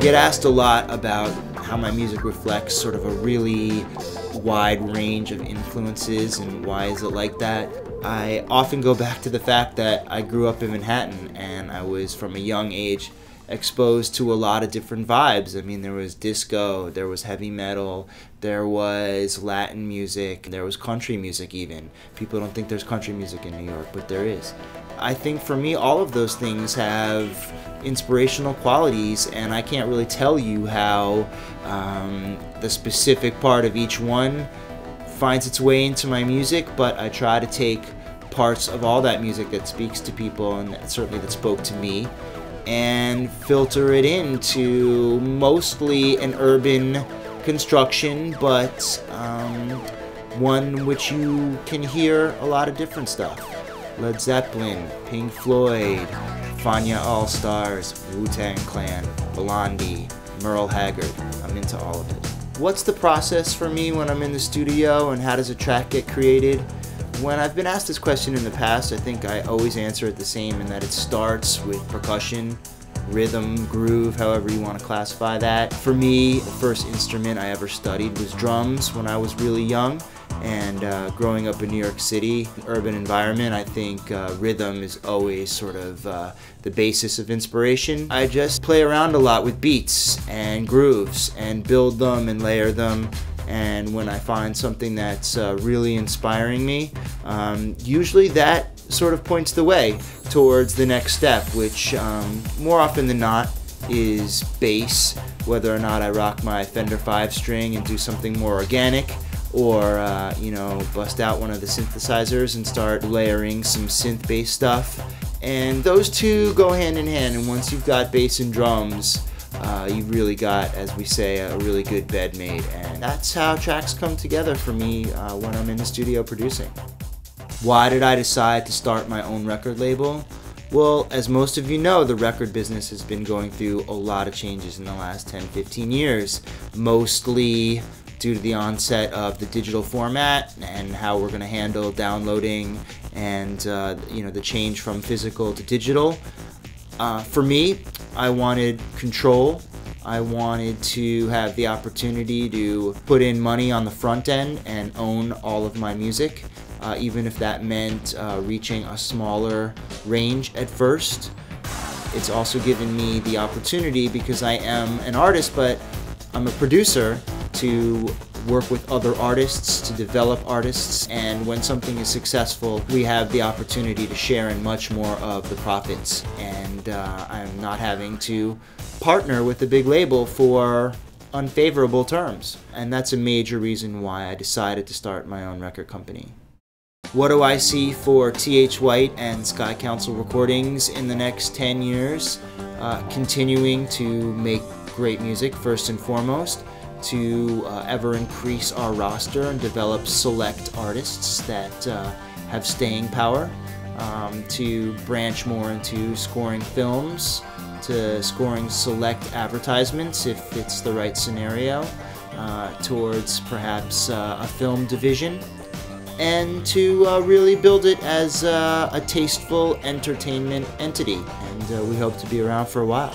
get asked a lot about how my music reflects sort of a really wide range of influences and why is it like that. I often go back to the fact that I grew up in Manhattan and I was from a young age exposed to a lot of different vibes. I mean, there was disco, there was heavy metal, there was Latin music, there was country music even. People don't think there's country music in New York, but there is. I think for me, all of those things have inspirational qualities, and I can't really tell you how the specific part of each one finds its way into my music, but I try to take parts of all that music that speaks to people, and certainly that spoke to me, and filter it into mostly an urban construction, but one which you can hear a lot of different stuff. Led Zeppelin, Pink Floyd, Fania All-Stars, Wu-Tang Clan, Blondie, Merle Haggard. I'm into all of it. What's the process for me when I'm in the studio, and how does a track get created? When I've been asked this question in the past, I think I always answer it the same, in that it starts with percussion, rhythm, groove, however you want to classify that. For me, the first instrument I ever studied was drums when I was really young. And growing up in New York City, an urban environment, I think rhythm is always sort of the basis of inspiration. I just play around a lot with beats and grooves and build them and layer them. And when I find something that's really inspiring me, usually that sort of points the way towards the next step, which more often than not is bass, whether or not I rock my Fender 5-string and do something more organic, or you know, bust out one of the synthesizers and start layering some synth-based stuff. And those two go hand in hand, and once you've got bass and drums, you've really got, as we say, a really good bed made. And that's how tracks come together for me when I'm in the studio producing. Why did I decide to start my own record label? Well, as most of you know, the record business has been going through a lot of changes in the last 10-15 years, mostly due to the onset of the digital format and how we're going to handle downloading and you know, the change from physical to digital. For me, I wanted control. I wanted to have the opportunity to put in money on the front end and own all of my music, even if that meant reaching a smaller range at first. It's also given me the opportunity, because I am an artist, but I'm a producer, to work with other artists, to develop artists, and when something is successful, we have the opportunity to share in much more of the profits, and I'm not having to partner with a big label for unfavorable terms. And that's a major reason why I decided to start my own record company. What do I see for T.H. White and Sky Council Recordings in the next 10 years? Continuing to make great music, first and foremost, to ever increase our roster and develop select artists that have staying power, to branch more into scoring films, to scoring select advertisements if it's the right scenario, towards perhaps a film division, and to really build it as a tasteful entertainment entity. And we hope to be around for a while.